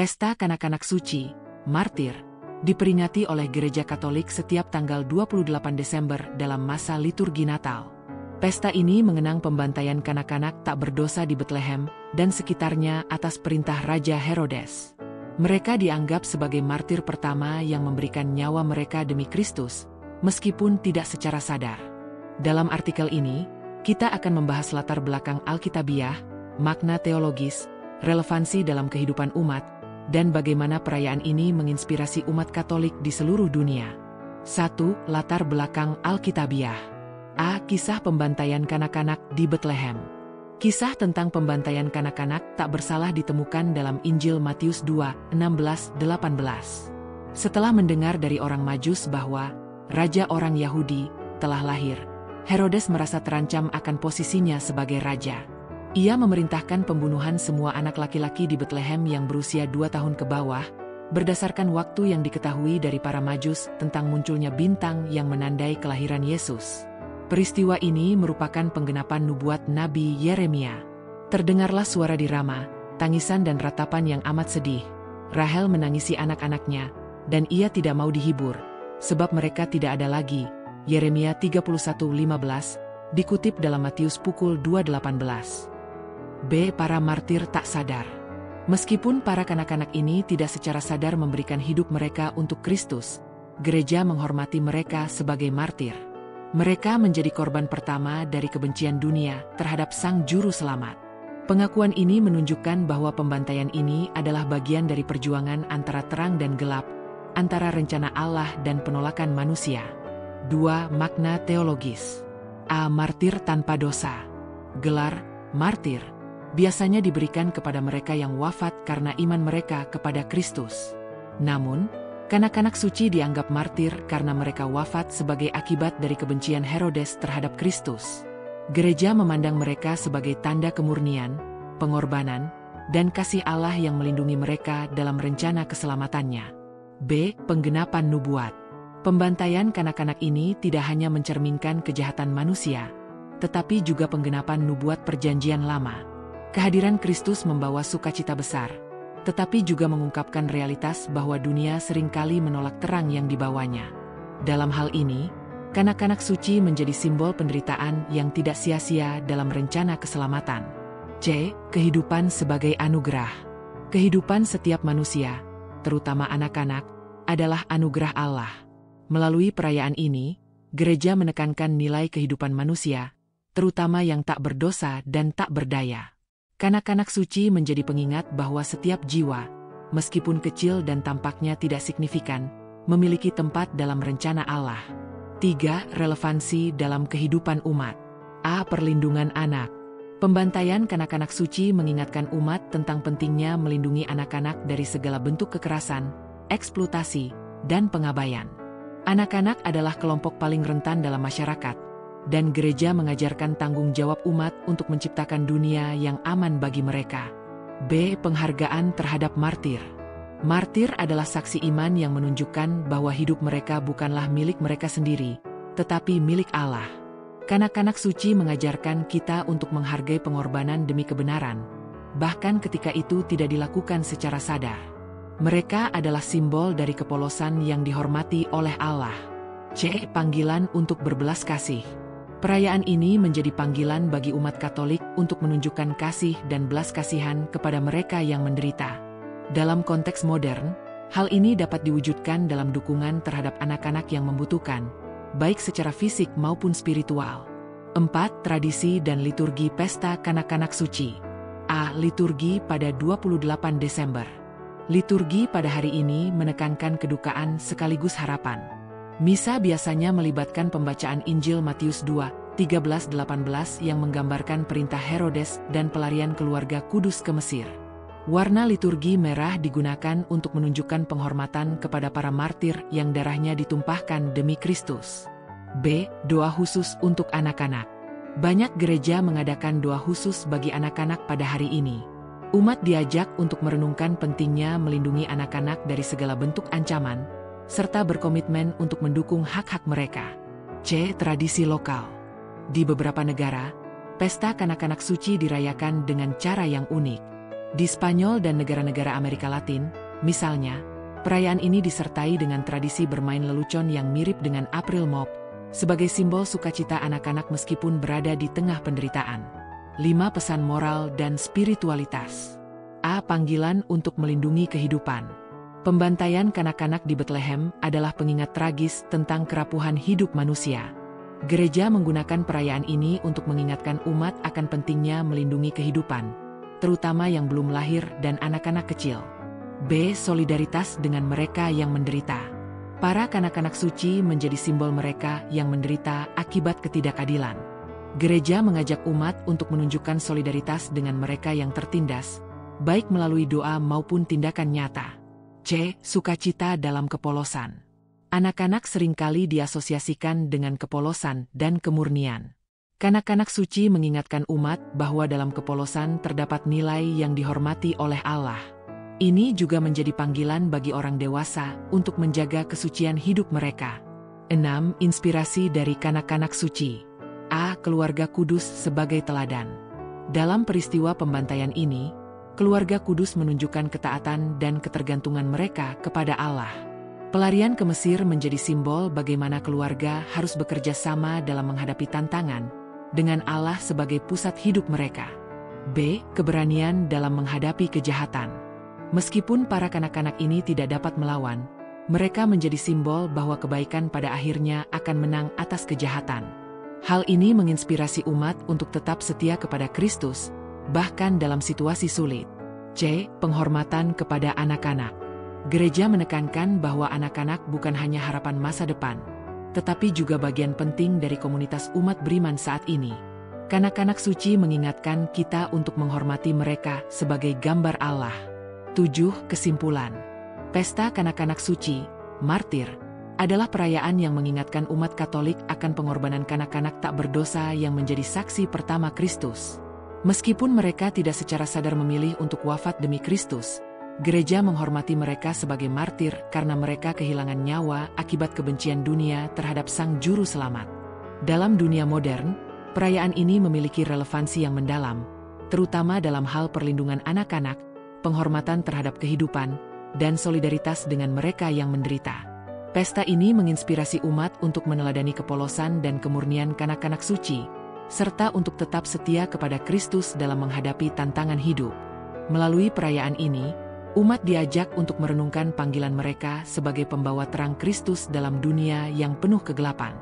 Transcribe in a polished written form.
Pesta Kanak-kanak Suci, Martir, diperingati oleh Gereja Katolik setiap tanggal 28 Desember dalam masa liturgi Natal. Pesta ini mengenang pembantaian kanak-kanak tak berdosa di Betlehem dan sekitarnya atas perintah Raja Herodes. Mereka dianggap sebagai martir pertama yang memberikan nyawa mereka demi Kristus, meskipun tidak secara sadar. Dalam artikel ini, kita akan membahas latar belakang Alkitabiah, makna teologis, relevansi dalam kehidupan umat, dan bagaimana perayaan ini menginspirasi umat Katolik di seluruh dunia. 1. Latar belakang Alkitabiah. A. Kisah pembantaian kanak-kanak di Betlehem. Kisah tentang pembantaian kanak-kanak tak bersalah ditemukan dalam Injil Matius 2, 16-18. Setelah mendengar dari orang Majus bahwa Raja orang Yahudi telah lahir, Herodes merasa terancam akan posisinya sebagai raja. Ia memerintahkan pembunuhan semua anak laki-laki di Betlehem yang berusia 2 tahun ke bawah, berdasarkan waktu yang diketahui dari para Majus tentang munculnya bintang yang menandai kelahiran Yesus. Peristiwa ini merupakan penggenapan nubuat Nabi Yeremia. Terdengarlah suara di Rama, tangisan dan ratapan yang amat sedih. Rahel menangisi anak-anaknya, dan ia tidak mau dihibur, sebab mereka tidak ada lagi. Yeremia 31:15, dikutip dalam Matius pukul 2:18. B. Para martir tak sadar. Meskipun para kanak-kanak ini tidak secara sadar memberikan hidup mereka untuk Kristus, gereja menghormati mereka sebagai martir. Mereka menjadi korban pertama dari kebencian dunia terhadap Sang Juru Selamat. Pengakuan ini menunjukkan bahwa pembantaian ini adalah bagian dari perjuangan antara terang dan gelap, antara rencana Allah dan penolakan manusia. 2. Makna teologis. A. Martir tanpa dosa. Gelar martir biasanya diberikan kepada mereka yang wafat karena iman mereka kepada Kristus. Namun, kanak-kanak suci dianggap martir karena mereka wafat sebagai akibat dari kebencian Herodes terhadap Kristus. Gereja memandang mereka sebagai tanda kemurnian, pengorbanan, dan kasih Allah yang melindungi mereka dalam rencana keselamatannya. B. Penggenapan nubuat. Pembantaian kanak-kanak ini tidak hanya mencerminkan kejahatan manusia, tetapi juga penggenapan nubuat Perjanjian Lama. Kehadiran Kristus membawa sukacita besar, tetapi juga mengungkapkan realitas bahwa dunia seringkali menolak terang yang dibawanya. Dalam hal ini, kanak-kanak suci menjadi simbol penderitaan yang tidak sia-sia dalam rencana keselamatan. C. Kehidupan sebagai anugerah. Kehidupan setiap manusia, terutama anak-anak, adalah anugerah Allah. Melalui perayaan ini, gereja menekankan nilai kehidupan manusia, terutama yang tak berdosa dan tak berdaya. Kanak-kanak suci menjadi pengingat bahwa setiap jiwa, meskipun kecil dan tampaknya tidak signifikan, memiliki tempat dalam rencana Allah. 3. Relevansi dalam kehidupan umat. A. Perlindungan anak. Pembantaian kanak-kanak suci mengingatkan umat tentang pentingnya melindungi anak-anak dari segala bentuk kekerasan, eksploitasi, dan pengabaian. Anak-anak adalah kelompok paling rentan dalam masyarakat, dan gereja mengajarkan tanggung jawab umat untuk menciptakan dunia yang aman bagi mereka. B. Penghargaan terhadap martir. Martir adalah saksi iman yang menunjukkan bahwa hidup mereka bukanlah milik mereka sendiri, tetapi milik Allah. Kanak-kanak suci mengajarkan kita untuk menghargai pengorbanan demi kebenaran, bahkan ketika itu tidak dilakukan secara sadar. Mereka adalah simbol dari kepolosan yang dihormati oleh Allah. C. Panggilan untuk berbelas kasih. Perayaan ini menjadi panggilan bagi umat Katolik untuk menunjukkan kasih dan belas kasihan kepada mereka yang menderita. Dalam konteks modern, hal ini dapat diwujudkan dalam dukungan terhadap anak-anak yang membutuhkan, baik secara fisik maupun spiritual. 4. Tradisi dan liturgi Pesta Kanak-kanak Suci. A. Liturgi pada 28 Desember. Liturgi pada hari ini menekankan kedukaan sekaligus harapan. Misa biasanya melibatkan pembacaan Injil Matius 2, 13-18 yang menggambarkan perintah Herodes dan pelarian keluarga kudus ke Mesir. Warna liturgi merah digunakan untuk menunjukkan penghormatan kepada para martir yang darahnya ditumpahkan demi Kristus. B. Doa khusus untuk anak-anak. Banyak gereja mengadakan doa khusus bagi anak-anak pada hari ini. Umat diajak untuk merenungkan pentingnya melindungi anak-anak dari segala bentuk ancaman, serta berkomitmen untuk mendukung hak-hak mereka. C. Tradisi lokal. Di beberapa negara, pesta kanak-kanak suci dirayakan dengan cara yang unik. Di Spanyol dan negara-negara Amerika Latin, misalnya, perayaan ini disertai dengan tradisi bermain lelucon yang mirip dengan April Mop, sebagai simbol sukacita anak-anak meskipun berada di tengah penderitaan. 5 pesan moral dan spiritualitas. A. Panggilan untuk melindungi kehidupan. Pembantaian kanak-kanak di Bethlehem adalah pengingat tragis tentang kerapuhan hidup manusia. Gereja menggunakan perayaan ini untuk mengingatkan umat akan pentingnya melindungi kehidupan, terutama yang belum lahir dan anak-anak kecil. B. Solidaritas dengan mereka yang menderita. Para kanak-kanak suci menjadi simbol mereka yang menderita akibat ketidakadilan. Gereja mengajak umat untuk menunjukkan solidaritas dengan mereka yang tertindas, baik melalui doa maupun tindakan nyata. C. Sukacita dalam kepolosan. Anak-anak seringkali diasosiasikan dengan kepolosan dan kemurnian. Kanak-kanak suci mengingatkan umat bahwa dalam kepolosan terdapat nilai yang dihormati oleh Allah. Ini juga menjadi panggilan bagi orang dewasa untuk menjaga kesucian hidup mereka. 6. Inspirasi dari kanak-kanak suci. A. Keluarga kudus sebagai teladan. Dalam peristiwa pembantaian ini, keluarga kudus menunjukkan ketaatan dan ketergantungan mereka kepada Allah. Pelarian ke Mesir menjadi simbol bagaimana keluarga harus bekerja sama dalam menghadapi tantangan, dengan Allah sebagai pusat hidup mereka. B. Keberanian dalam menghadapi kejahatan. Meskipun para kanak-kanak ini tidak dapat melawan, mereka menjadi simbol bahwa kebaikan pada akhirnya akan menang atas kejahatan. Hal ini menginspirasi umat untuk tetap setia kepada Kristus, bahkan dalam situasi sulit. C. Penghormatan kepada anak-anak. Gereja menekankan bahwa anak-anak bukan hanya harapan masa depan, tetapi juga bagian penting dari komunitas umat beriman saat ini. Kanak-kanak suci mengingatkan kita untuk menghormati mereka sebagai gambar Allah. 7. Kesimpulan. Pesta kanak-kanak suci, martir, adalah perayaan yang mengingatkan umat Katolik akan pengorbanan kanak-kanak tak berdosa yang menjadi saksi pertama Kristus. Meskipun mereka tidak secara sadar memilih untuk wafat demi Kristus, gereja menghormati mereka sebagai martir karena mereka kehilangan nyawa akibat kebencian dunia terhadap Sang Juru Selamat. Dalam dunia modern, perayaan ini memiliki relevansi yang mendalam, terutama dalam hal perlindungan anak-anak, penghormatan terhadap kehidupan, dan solidaritas dengan mereka yang menderita. Pesta ini menginspirasi umat untuk meneladani kepolosan dan kemurnian kanak-kanak suci, serta untuk tetap setia kepada Kristus dalam menghadapi tantangan hidup. Melalui perayaan ini, umat diajak untuk merenungkan panggilan mereka sebagai pembawa terang Kristus dalam dunia yang penuh kegelapan.